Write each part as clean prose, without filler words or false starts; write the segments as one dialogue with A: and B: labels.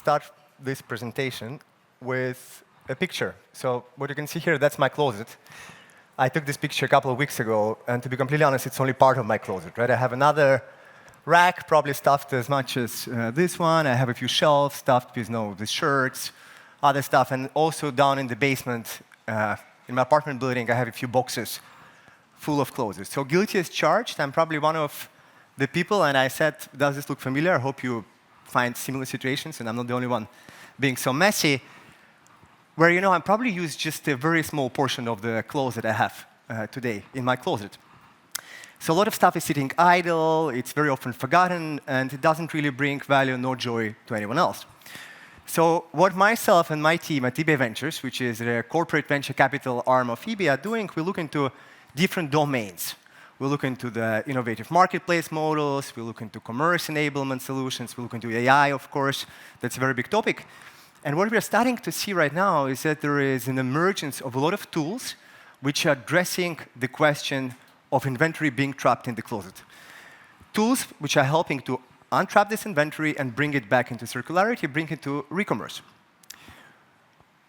A: start this presentation with a picture. So what you can see here, that's my closet. I took this picture a couple of weeks ago, and to be completely honest, it's only part of my closet, right? I have another rack, probably stuffed as much as this one. I have a few shelves stuffed with, the shirts, other stuff, and also down in the basement, in my apartment building, I have a few boxes full of clothes. So guilty as charged. I'm probably one of the people, and I said, does this look familiar? I hope you find similar situations, and I'm not the only one being so messy, where, I probably use just a very small portion of the clothes that I have today in my closet. So a lot of stuff is sitting idle, it's very often forgotten, and it doesn't really bring value nor joy to anyone else. So what myself and my team at eBay Ventures, which is the corporate venture capital arm of eBay, are doing, we look into different domains. We look into the innovative marketplace models, we look into commerce enablement solutions, we look into AI, of course. That's a very big topic. And what we are starting to see right now is that there is an emergence of a lot of tools which are addressing the question of inventory being trapped in the closet. Tools which are helping to untrap this inventory and bring it back into circularity, bring it to re-commerce.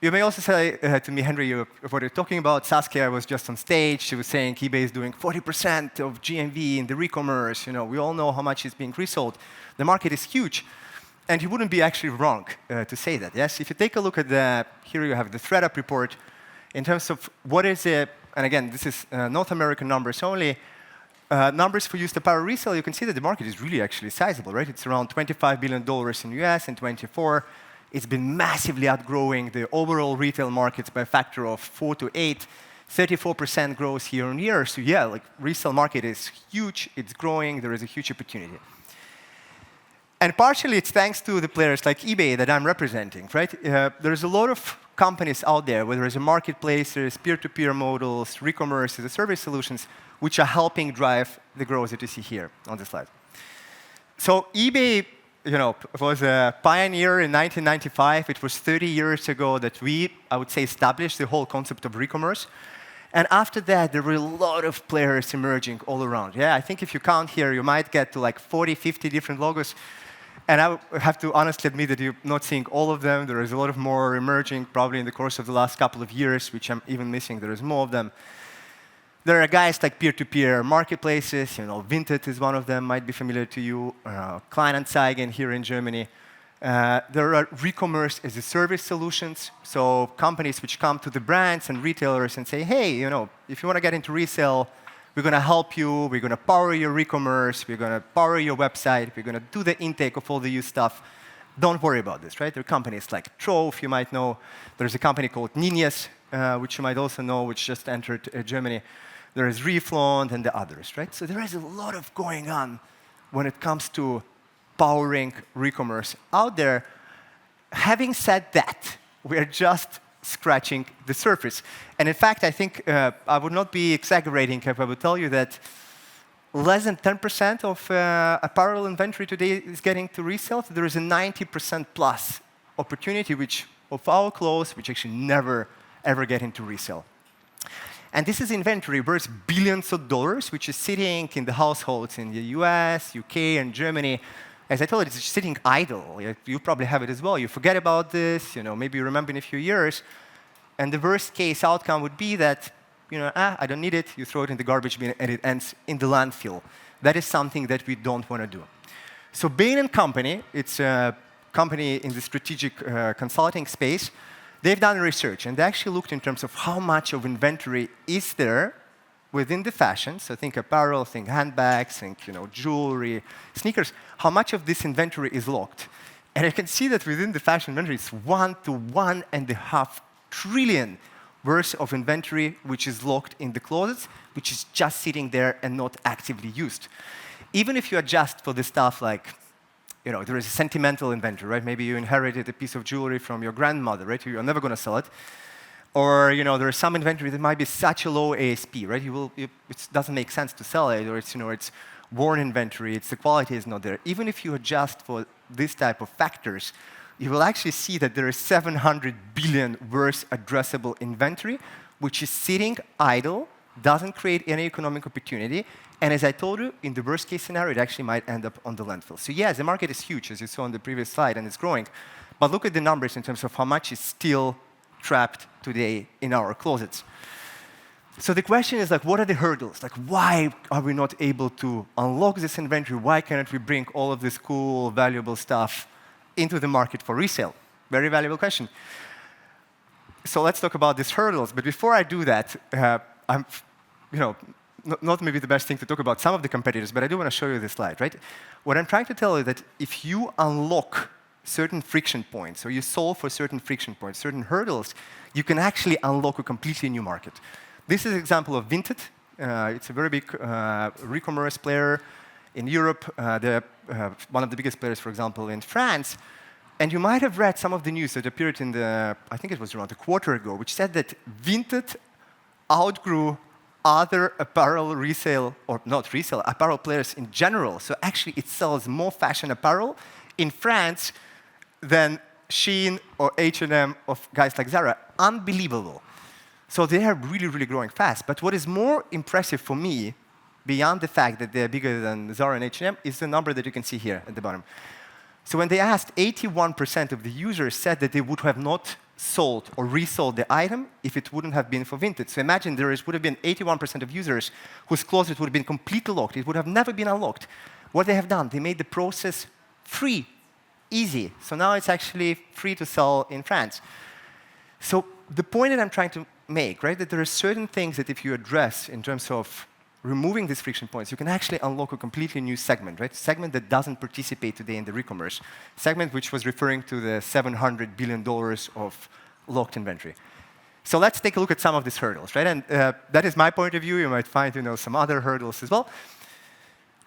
A: You may also say to me, Henry, what you're talking about. Saskia was just on stage. She was saying eBay is doing 40% of GMV in the re-commerce. We all know how much is being resold. The market is huge. And you wouldn't be actually wrong to say that, yes? If you take a look at here you have the ThreadUp report in terms of what is it, and again, this is North American numbers only, numbers for used apparel resale, you can see that the market is really actually sizable, right? It's around $25 billion in US in 24. It's been massively outgrowing the overall retail markets by a factor of 4 to 8, 34% growth year on year. So yeah, resale market is huge, it's growing, there is a huge opportunity. And partially it's thanks to the players like eBay that I'm representing, right? There's a lot of companies out there, whether it's a marketplace, there's peer-to-peer models, re-commerce as a service solutions, which are helping drive the growth that you see here on the slide. So eBay, was a pioneer in 1995. It was 30 years ago that we, I would say, established the whole concept of re-commerce. And after that, there were a lot of players emerging all around. Yeah, I think if you count here, you might get to 40, 50 different logos. And I have to honestly admit that you're not seeing all of them. There is a lot of more emerging, probably in the course of the last couple of years, which I'm even missing. There is more of them. There are guys like peer-to-peer marketplaces. Vinted is one of them, might be familiar to you. Kleinanzeigen here in Germany. There are re-commerce as a service solutions. So companies which come to the brands and retailers and say, hey, if you want to get into resale, we're going to help you. We're going to power your re-commerce. We're going to power your website. We're going to do the intake of all the used stuff. Don't worry about this, right? There are companies like Trove, you might know. There's a company called Ninias, which you might also know, which just entered Germany. There is Reflaunt and the others, right? So there is a lot of going on when it comes to powering re-commerce out there. Having said that, we are just scratching the surface. And in fact, I think I would not be exaggerating if I would tell you that less than 10% of apparel inventory today is getting to resale. So there is a 90% plus opportunity of our clothes which actually never, ever get into resale. And this is inventory worth billions of dollars, which is sitting in the households in the US, UK, and Germany. As I told you, it's just sitting idle. You probably have it as well. You forget about this. Maybe you remember in a few years. And the worst case outcome would be that, I don't need it. You throw it in the garbage bin, and it ends in the landfill. That is something that we don't want to do. So Bain & Company, it's a company in the strategic consulting space. They've done research, and they actually looked in terms of how much of inventory is there within the fashion. So think apparel, think handbags, think jewelry, sneakers. How much of this inventory is locked? And you can see that within the fashion inventory, it's 1 to 1.5 trillion worth of inventory which is locked in the closets, which is just sitting there and not actively used. Even if you adjust for the stuff like there is a sentimental inventory, right? Maybe you inherited a piece of jewelry from your grandmother, right? You're never going to sell it. Or, there is some inventory that might be such a low ASP, right? It doesn't make sense to sell it, or it's worn inventory, the quality is not there. Even if you adjust for this type of factors, you will actually see that there is 700 billion worth addressable inventory, which is sitting idle, doesn't create any economic opportunity, and as I told you, in the worst case scenario, it actually might end up on the landfill. So yes, the market is huge, as you saw on the previous slide, and it's growing. But look at the numbers in terms of how much is still trapped today in our closets. So the question is, like, what are the hurdles? Like, why are we not able to unlock this inventory? Why cannot we bring all of this cool, valuable stuff into the market for resale? Very valuable question. So let's talk about these hurdles. But before I do that, I'm, not maybe the best thing to talk about some of the competitors, but I do want to show you this slide, right? What I'm trying to tell you is that if you unlock certain friction points, or you solve for certain friction points, certain hurdles, you can actually unlock a completely new market. This is an example of Vinted. It's a very big e-commerce player in Europe. They're one of the biggest players, for example, in France. And you might have read some of the news that appeared in the, I think it was around a quarter ago, which said that Vinted outgrew other apparel resale, or not resale, apparel players in general. So actually, it sells more fashion apparel in France than Shein or H&M or guys like Zara. Unbelievable. So they are really, really growing fast. But what is more impressive for me, beyond the fact that they're bigger than Zara and H&M, is the number that you can see here at the bottom. So when they asked, 81% of the users said that they would have not sold or resold the item if it wouldn't have been for Vinted. So imagine would have been 81% of users whose closet would have been completely locked. It would have never been unlocked. What they have done, they made the process free, easy. So now it's actually free to sell in France. So the point that I'm trying to make, right, that there are certain things that if you address in terms of removing these friction points, you can actually unlock a completely new segment, right? Segment that doesn't participate today in the e-commerce. Segment which was referring to the $700 billion of locked inventory. So let's take a look at some of these hurdles, right? And that is my point of view. You might find some other hurdles as well.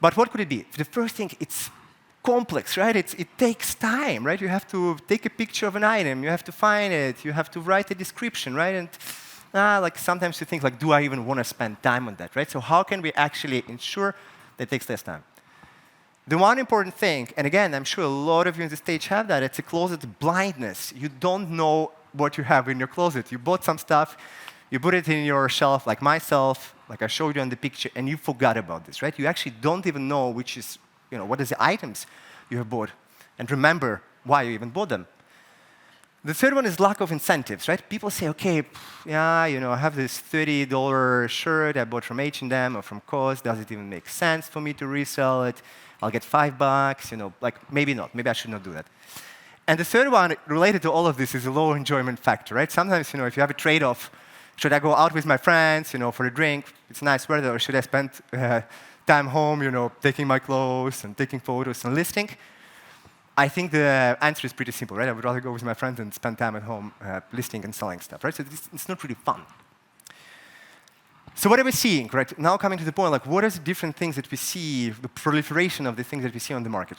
A: But what could it be? The first thing, it's complex, right? It takes time, right? You have to take a picture of an item. You have to find it. You have to write a description, right? And like sometimes you think, like, do I even want to spend time on that, right? So how can we actually ensure that it takes less time? The one important thing, and again, I'm sure a lot of you on the stage have that, it's a closet blindness. You don't know what you have in your closet. You bought some stuff, you put it in your shelf, like myself, like I showed you on the picture, and you forgot about this, right? You actually don't even know which is, what is the items you have bought, and remember why you even bought them. The third one is lack of incentives, right? People say, okay, yeah, I have this $30 shirt I bought from H&M or from COS. Does it even make sense for me to resell it? I'll get $5, like maybe not. Maybe I should not do that. And the third one related to all of this is a low enjoyment factor, right? Sometimes, if you have a trade-off, should I go out with my friends, for a drink? It's nice weather, or should I spend time home, taking my clothes and taking photos and listing? I think the answer is pretty simple, right? I would rather go with my friends and spend time at home listing and selling stuff, right? So it's not really fun. So what are we seeing, right? Now coming to the point, like, what are the different things that we see, the proliferation of the things that we see on the market?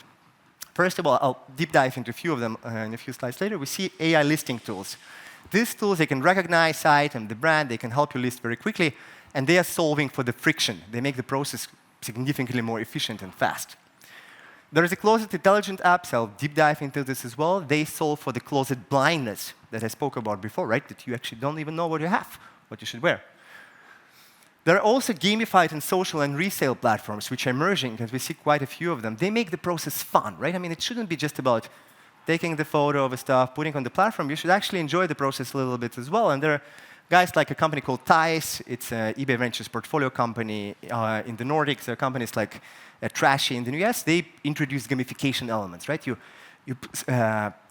A: First of all, I'll deep dive into a few of them in a few slides later. We see AI listing tools. These tools, they can recognize item, the brand, they can help you list very quickly, and they are solving for the friction. They make the process significantly more efficient and fast. There is a closet intelligent app, so I'll deep dive into this as well. They solve for the closet blindness that I spoke about before, right? That you actually don't even know what you have, what you should wear. There are also gamified and social and resale platforms, which are emerging, because we see quite a few of them. They make the process fun, right? I mean, it shouldn't be just about taking the photo of a stuff, putting it on the platform. You should actually enjoy the process a little bit as well. And there are guys like a company called Thais. It's an eBay Ventures portfolio company in the Nordics. There are companies like Trashy in the US. They introduce gamification elements, right? You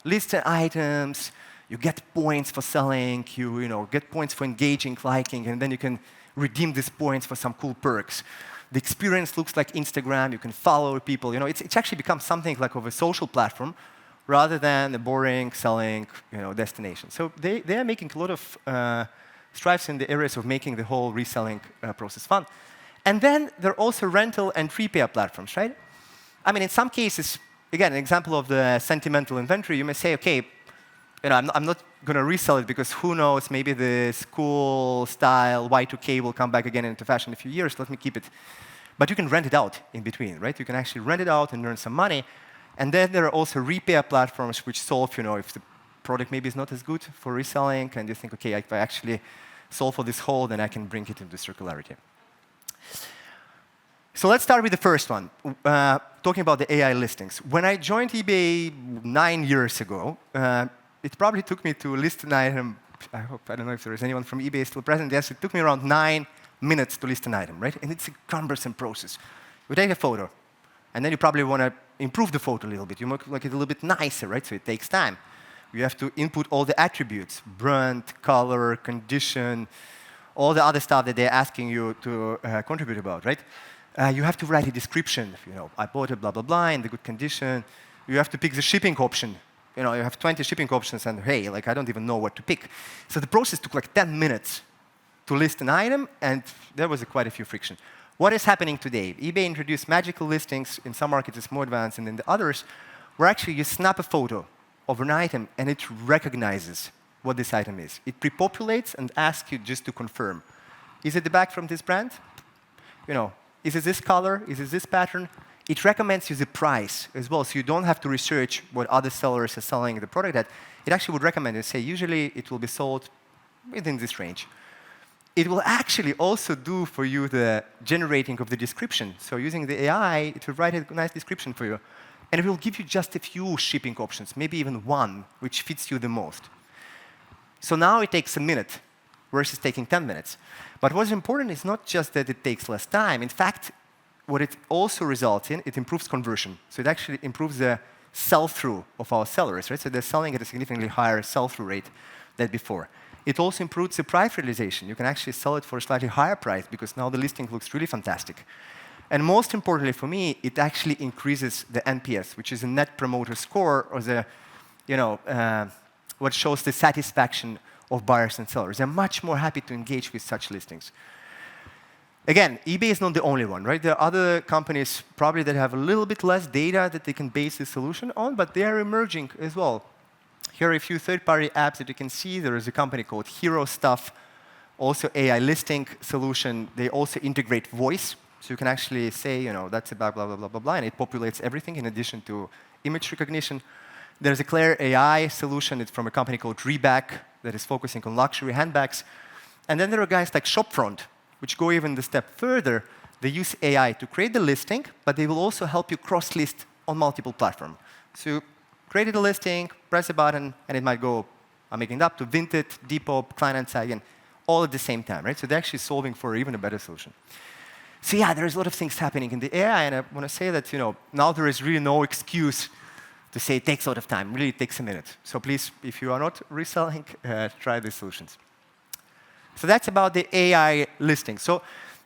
A: list the items, you get points for selling, you get points for engaging, liking, and then you can redeem these points for some cool perks. The experience looks like Instagram. You can follow people. It's actually become something like of a social platform rather than a boring selling destination. So they are making a lot of strides in the areas of making the whole reselling process fun. And then there are also rental and repair platforms, right? I mean, in some cases, again, an example of the sentimental inventory, you may say, okay, I'm not going to resell it because who knows, maybe this cool style Y2K will come back again into fashion in a few years. Let me keep it. But you can rent it out in between, right? You can actually rent it out and earn some money. And then there are also repair platforms which solve, if the product maybe is not as good for reselling, and you think, okay, if I actually solve for this hole, then I can bring it into circularity. So let's start with the first one, talking about the AI listings. When I joined eBay 9 years ago, it probably took me to list an item. I don't know if there is anyone from eBay still present. Yes, it took me around 9 minutes to list an item, right? And it's a cumbersome process. You take a photo, and then you probably want to improve the photo a little bit. You make it a little bit nicer, right? So it takes time. You have to input all the attributes, brand, color, condition, all the other stuff that they're asking you to contribute about, right? You have to write a description. I bought it, blah, blah, blah, in the good condition. You have to pick the shipping option. You have 20 shipping options, and hey, I don't even know what to pick. So the process took 10 minutes to list an item, and there was quite a few friction. What is happening today? eBay introduced magical listings. In some markets, it's more advanced, and in the others, where actually you snap a photo of an item, and it recognizes what this item is. It pre-populates and asks you just to confirm. Is it the bag from this brand? Is it this color? Is it this pattern? It recommends you the price as well, so you don't have to research what other sellers are selling the product at. It actually would recommend you, say, usually it will be sold within this range. It will actually also do for you the generating of the description. So using the AI, it will write a nice description for you. And it will give you just a few shipping options, maybe even one, which fits you the most. So now it takes a minute versus taking 10 minutes. But what's important is not just that it takes less time. In fact, what it also results in, it improves conversion. So it actually improves the sell-through of our sellers, right? So they're selling at a significantly higher sell-through rate than before. It also improves the price realization. You can actually sell it for a slightly higher price because now the listing looks really fantastic. And most importantly for me, it actually increases the NPS, which is a Net Promoter Score, or the, what shows the satisfaction of buyers and sellers. They're much more happy to engage with such listings. Again, eBay is not the only one, right? There are other companies probably that have a little bit less data that they can base the solution on, but they are emerging as well. Here are a few third-party apps that you can see. There is a company called Hero Stuff, also AI listing solution. They also integrate voice, so you can actually say, that's about blah, blah, blah, blah, blah, and it populates everything in addition to image recognition. There's a Claire AI solution. It's from a company called Reback that is focusing on luxury handbags. And then there are guys like Shopfront, which go even a step further. They use AI to create the listing, but they will also help you cross-list on multiple platforms. So you created a listing, press a button, and it might go, I'm making it up, to Vinted, Depop, Kleinanzeigen, all at the same time, right? So they're actually solving for even a better solution. So yeah, there's a lot of things happening in the AI, and I want to say that now there is really no excuse to say it takes a lot of time. Really, it takes a minute. So please, if you are not reselling, try these solutions. So that's about the AI listing. So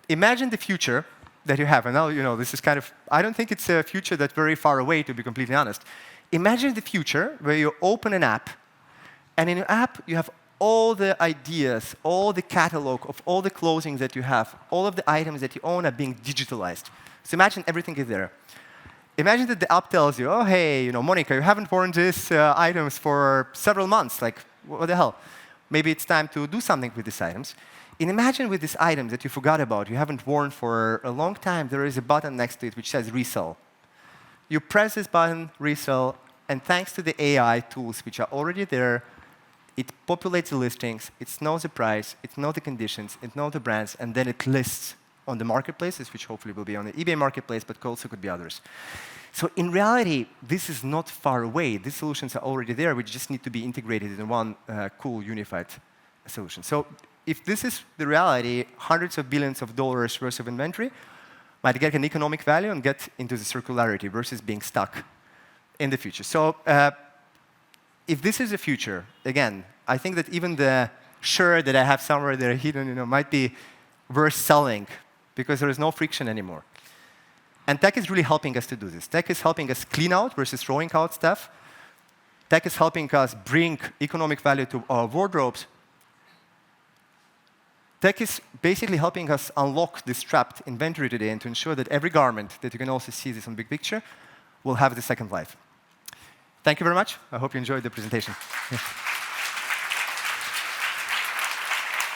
A: imagine the future that you have. And now, this is kind of, I don't think it's a future that's very far away, to be completely honest. Imagine the future where you open an app, and in your app, you have all the ideas, all the catalog of all the clothing that you have, all of the items that you own are being digitalized. So imagine everything is there. Imagine that the app tells you, oh, hey, Monica, you haven't worn these items for several months. Like, what the hell? Maybe it's time to do something with these items. And imagine with these items that you forgot about, you haven't worn for a long time, there is a button next to it which says resell. You press this button, resell, and thanks to the AI tools which are already there, it populates the listings, it knows the price, it knows the conditions, it knows the brands, and then it lists on the marketplaces, which hopefully will be on the eBay marketplace, but also could be others. So in reality, this is not far away. These solutions are already there. We just need to be integrated in one cool, unified solution. So if this is the reality, hundreds of billions of dollars worth of inventory might get an economic value and get into the circularity versus being stuck in the future. So if this is the future, again, I think that even the shirt that I have somewhere that are hidden, might be worth selling because there is no friction anymore. And tech is really helping us to do this. Tech is helping us clean out versus throwing out stuff. Tech is helping us bring economic value to our wardrobes. Tech is basically helping us unlock this trapped inventory today and to ensure that every garment, that you can also see this on big picture, will have the second life. Thank you very much. I hope you enjoyed the presentation.